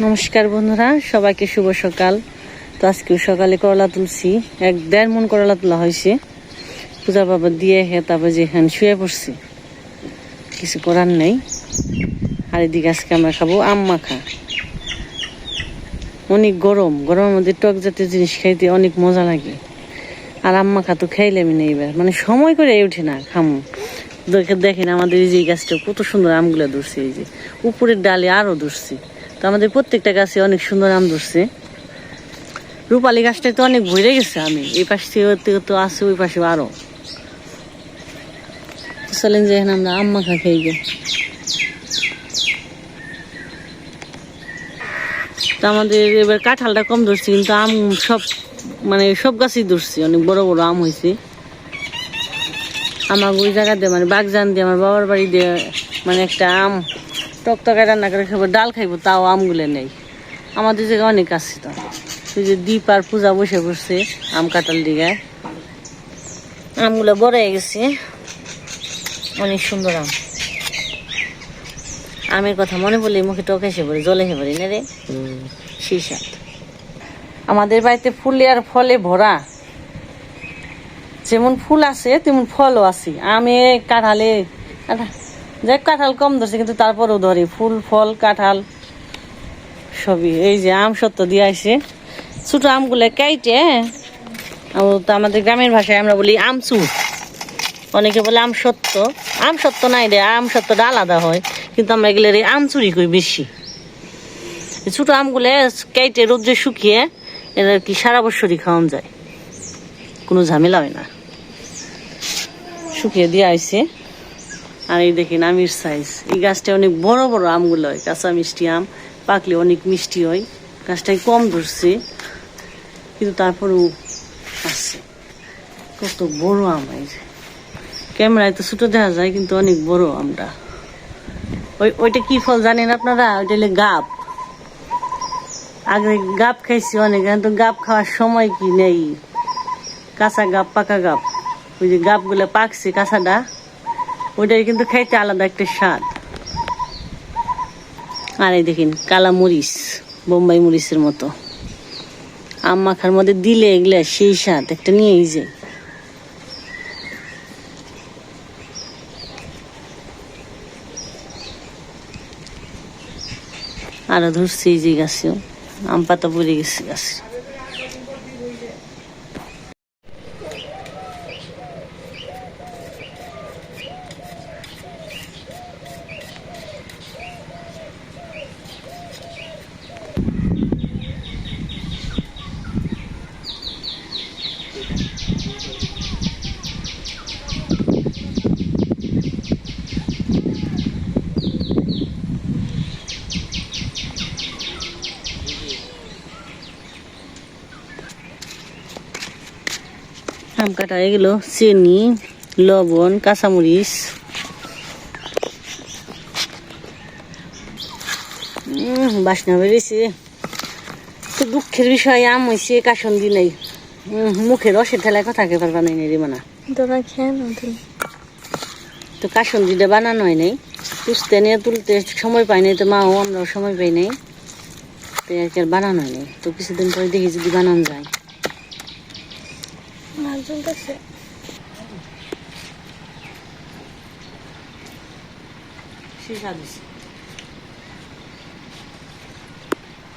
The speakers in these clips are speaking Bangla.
নমস্কার বন্ধুরা, সবাইকে শুভ সকাল। তো আজকেও সকালে করলা তুলছি, 1-1.5 মণ করলা তোলা হয়েছে। পূজা বাবা দিয়ে তারপর যেখানে শুয়ে পড়ছি, কিছু করার নেই। আর এদিকে আজকে আমরা খাবো আম মাখা। অনেক গরম, গরমের মধ্যে টক জাতীয় জিনিস খাইতে অনেক মজা লাগে। আর আম মাখা তো খাইলামই না এবার, মানে সময় করে উঠে না খামো। দেখেন আমাদের এই যে গাছটা কত সুন্দর আমগুলো ধরছে, এই যে উপরের ডালে আরো ধরছে। তো আমাদের প্রত্যেকটা গাছে অনেক সুন্দর আম ধরছে। রূপালী গাছটায় তো অনেক ভরে গেছে আমি, এই পাশ থেকে তো আছে, ওই পাশে আরো। চলেন যে এখানে আমরা আম মাখা খেয়ে গে। তো আমাদের এবার কাঁঠালটা কম ধরছে, কিন্তু আম সব মানে সব গাছই ধরছে, অনেক বড় বড় আম হয়েছে। আমার ওই জায়গা দিয়ে মানে বাগজান দিয়ে আমার বাবার বাড়ি দিয়ে মানে একটা আম টকটকায় রান্না করে খাবো, ডাল খাইবো, তাও আমগুলো নেই। আমাদের জায়গায় অনেক আছে। তো ওই যে দীপ আর পূজা বসে পড়ছে আম কাঁঠাল দিঘায়, আমগুলো বড় হয়ে গেছে, অনেক সুন্দর আম। আমের কথা মনে পড়লে মুখে টক এসে পড়ে, জল এসে পড়ে না রে, সেই সাথ। আমাদের বাড়িতে ফুলে আর ফলে ভরা, যেমন ফুল আছে তেমন ফলও আছে। আমে কাঁঠালে, যাই কাঁঠাল কম ধরছে, কিন্তু তারপরেও ধরে ফুল ফল কাঁঠাল সবই। এই যে আম সত্য দিয়ে আসে, ছোট আমগুলো কাইটে, তো আমাদের গ্রামের ভাষায় আমরা বলি আমচু, অনেকে বলে আম সত্য। আম সত্য নাই রে, আম সত্যটা আলাদা হয়, কিন্তু আমরা এগুলো আম চুরি করি বেশি। ছোট আমগুলো কাইটে রোদ্রে শুকিয়ে এর আর কি সারা বছরই খাওয়ান যায়, কোনো ঝামেলা হয় না। শুকিয়ে দিয়ে আইছে। আর এই দেখেন আমের সাইজ, এই গাছটা অনেক বড় বড় আমগুলো হয়, কাঁচা মিষ্টি আম, পাকলে অনেক মিষ্টি হয়। গাছটাই কম ধরছে, কিন্তু তারপরেও আছে। কত বড় আম, এই যে ক্যামেরায় তো ছোট দেখা যায়, কিন্তু অনেক বড় আমটা। ওইটা কি ফল জানেন আপনারা? ওইটা হলে গাব। আগে গাব খাইছি অনেক, কিন্তু গাব খাওয়ার সময় কি নেই। কাঁচা গাব পাকা গাব, ওই যে গাবগুলো পাকছে কাঁচাটা, ওইটাই কিন্তু খাইতে আলাদা একটা স্বাদ। আর এই দেখেন কালা মরিচ, বোম্বাই মরিচের মতো, আম মাখার মধ্যে দিলে এগুলা সেই স্বাদ। একটা নিয়েই যে আরো ধরছে, এই যে গাছেও আম পাতা পড়ে গেছে গাছ। আম কাটা হয়ে গেল, চিনি লবণ কাঁচামরিচ, বাসনা বেরিয়েছে। তো দুঃখের বিষয় আম হয়েছে কাসন্দি নাই, মুখে রসের ঠেলায় কথা কে পারবা নাই রে মানা। তো কাসন্দিটা বানানো হয় নাই, তুলতে নিয়ে তুলতে সময় পাই নাই, তো মাও আমরাও সময় পাই নাই, তো আর বানানো হয় নাই। তো কিছুদিন পরে দেখি যদি বানানো যায়।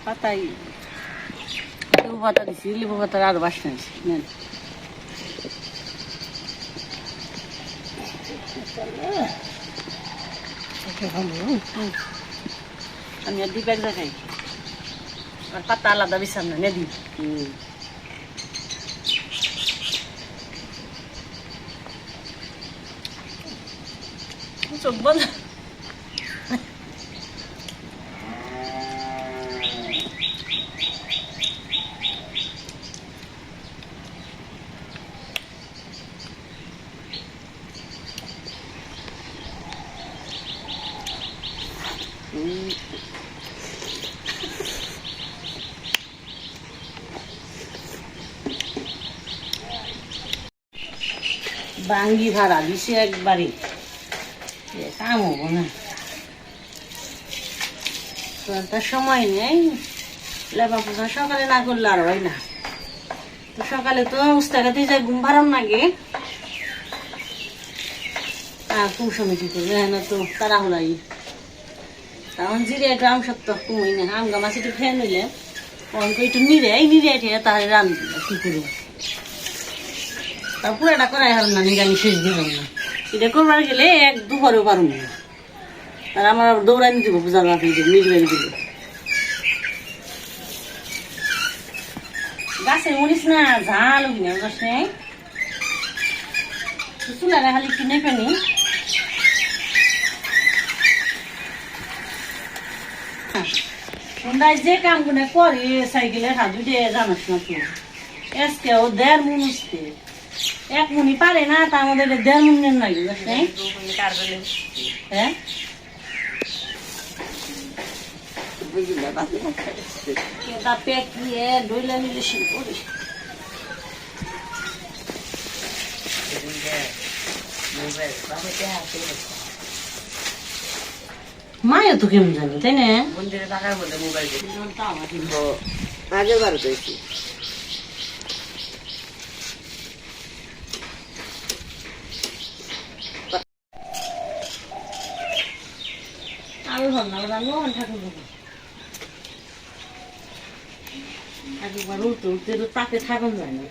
পাতাই লেবু পাতা দিচ্ছি, লেবু পাতার আরো বাসনা দিচ্ছি। নেন আমি আর দ্বীপ এক জায়গায়, আর পাতা আলাদা বিছান না, নে দিই। চোখ বন্ধ। বাঙ্গি ভাড়া দিছে একবারে, কাম হবো না। একটা সময় নেই, লেবা পোষা সকালে না করলে আর হয় না। তো সকালে তো উস্তাগাতে যাই ঘুম ভাড়াম নাগে, কোন সময় কি করবে না তো তাড়াহুড়াই। তখন জিরে একটু আম সত্য কমই না, আম গাছ একটু খেয়ে নিলে অঙ্ক একটু নিরে ঠেয়ে তাহলে রান্ধি কি করবো। তা পুরাটা করাই হার না, নিরামি শেষ দিলাম না, এটা করবার গেলে এক দুপুরেও পারুন না। আর আমার দৌড়ানি দিব পূজা রাখি নির্বাণী দিব। গাছে মরিস না ঝাল কিনে গাছ নেই, চুলাটা খালি কিনে ফেনি। যে কাম গুলো করি সাইকেলের হাত দুটে জানাস না তো, আজকে ও 1.5 মণ উঠতে, 1 মণই পারে না, তার মধ্যে 1.5 মণের লাগে গাছ নেই। হ্যাঁ মায়া তো কেমন জানি তাই না, মন্দিরে টাকার মধ্যে মোবাইল আগে বার করেছি। আলু ভাবনা ঠাকুর একবার উঠতে উঠতে তো তাকে থাকুন যায় না।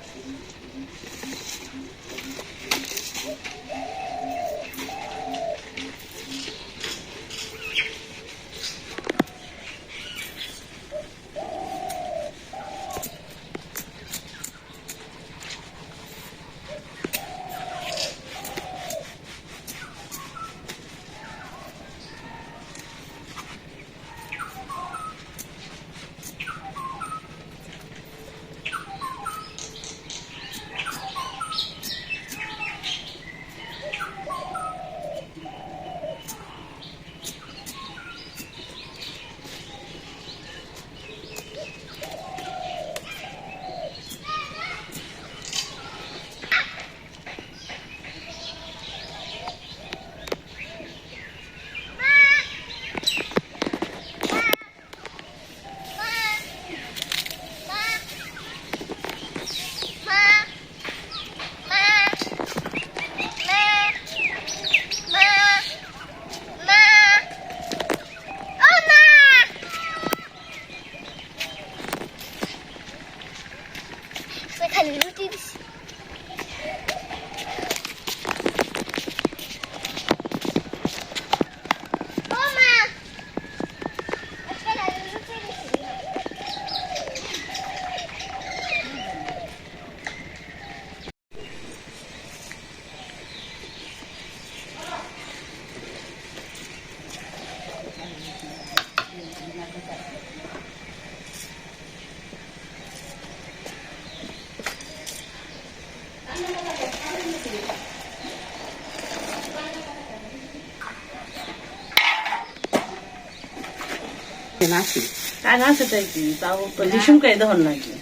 নাকি কাজ আছে তাই কি তাও ভীষণ কাই ধর নাকি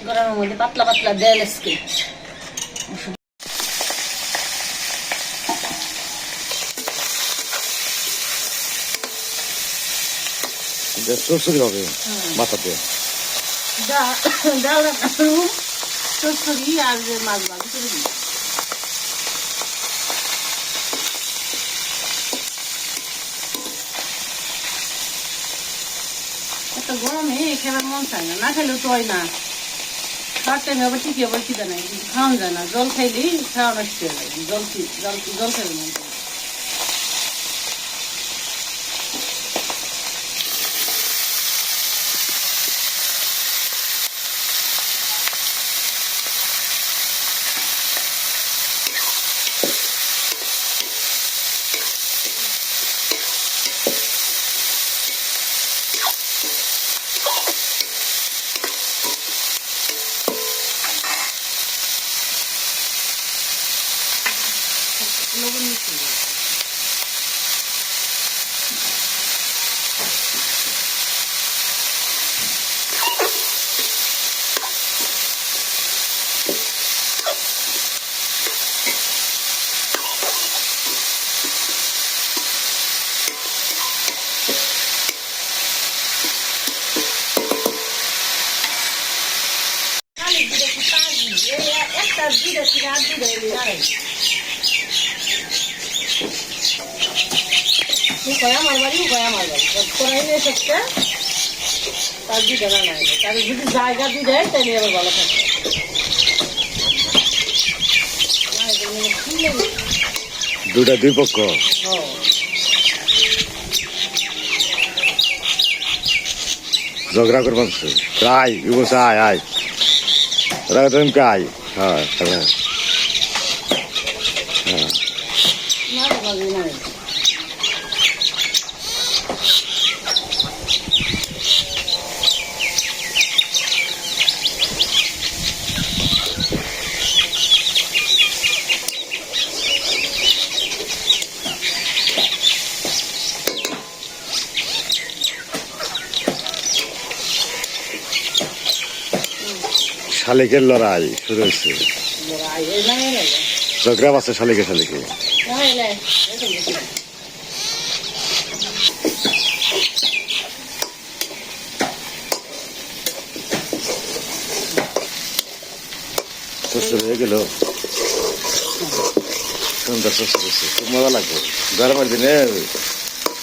গরমের মধ্যে পাতলা পাতলা দেল আজকে চচ্চড়ি হবে মাথাতে ডাল রান্না করবো চচ্চড়ি আর মাছ ভাজি করে দিই এত গরমে খেবার মন চায় না, না খেলেও তো হয় না। খাওয়ার টাইমে আবার ঠিকই আবার খিদে নাই, কিন্তু খাওয়ানো যায় না। জল খাইলেই খাওয়া নষ্ট হয়ে যায়, জল খাইবে মন চায়। লবণ মিশিয়ে দিই। একটা দুধে কিনে আর দুধে নাড়াই আমার বাড়ি আমার বাড়ি করাই নেই সবটা তার দুধে নাড়াই তার যদি জায়গা দুধ দেয় তাহলে আবার ভালো থাকে দুটা দুই পক্ষ ঝগড়া করবার আয় বসে আয় আয় রামকে আয় হ্যাঁ হ্যাঁ হ্যাঁ শালিকের লড়াই শুরু হয়েছে ঝগড়া আছে শালিকে শালিকে শ্বশুর হয়ে গেল সুন্দর শ্বশুর হয়েছে খুব মজা লাগবে গরমের দিনে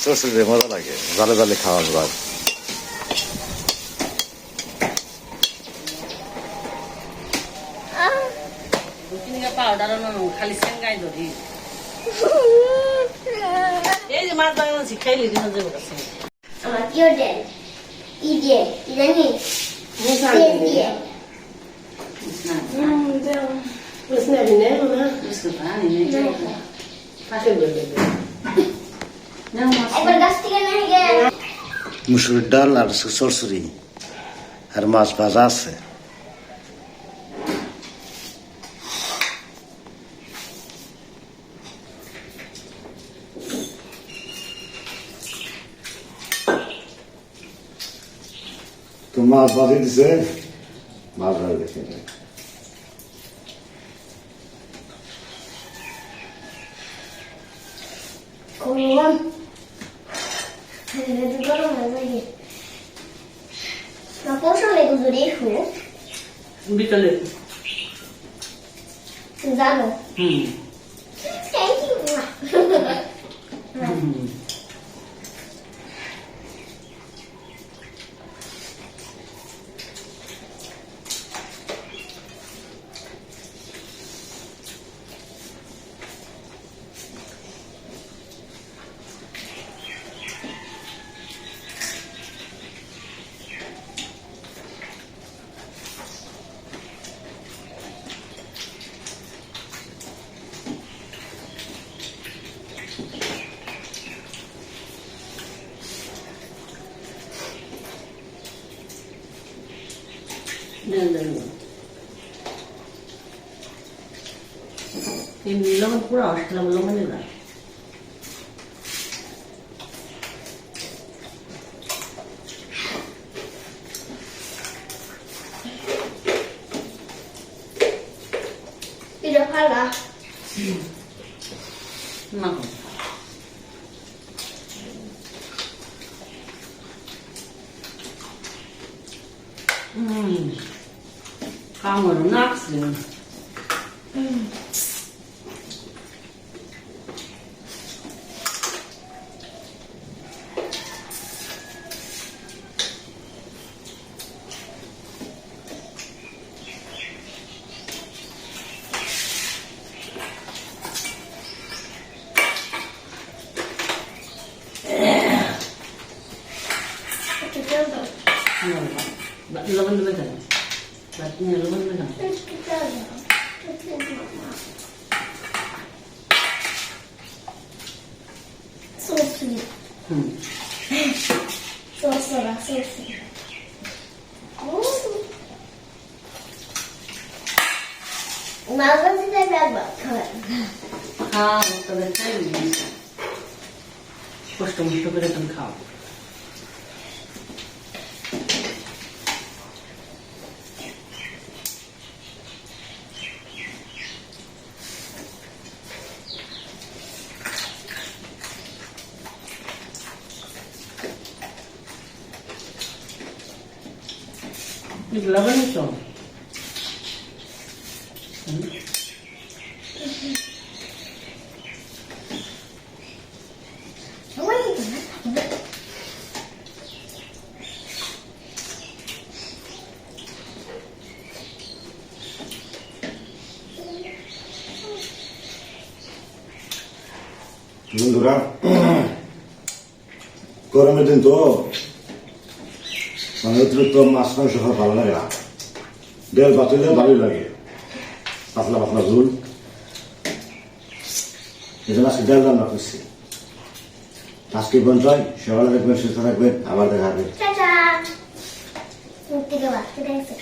শ্বশুরে মজা লাগে জালে জালে খাওয়া যাওয়া পাউডার খালি সেঙ্গাই ধরি এই যে মাছ বাগান শিখাইলি দিন যে আমার কি ওদের ই দিয়ে কি জানিস দিয়ে একবার গাছ থেকে নিয়ে গেল মুসুরির ডাল আর সরসরি আর মাছ ভাজা আছে তো মাছ ভাজি দিছে মাছ ভাজি দেখে করলাম এটা গরম হয়ে যায় না কোন লেগে জুড়ে হু বিকালে জানো হুম থ্যাংক ইউ লবণ পুরো আসলাম লবণে না এটা ফালা না কামড় নাকছে লবণ দেবে কেন লবণ দেবে কেন So sweet. So sweet. মাছ ভাজিতে একবার খাবেন খাও তবে খাই কষ্ট মষ্ট করে তুমি খাও এগুলা বানিয়েছ বন্ধুরা গরমের দিন তো মানে অতিরিক্ত মাছ মাংস খাওয়া ভালো লাগে না ডাল ভাত হলে ভালোই লাগে পাতলা পাতলা ঝোল এই জন্য আজকে ডাল রান্না করছি আজকে পর্যন্ত সকালে দেখবেন সুস্থ থাকবেন আবার দেখা হবে টাটা মুখ থেকে বাচ্চা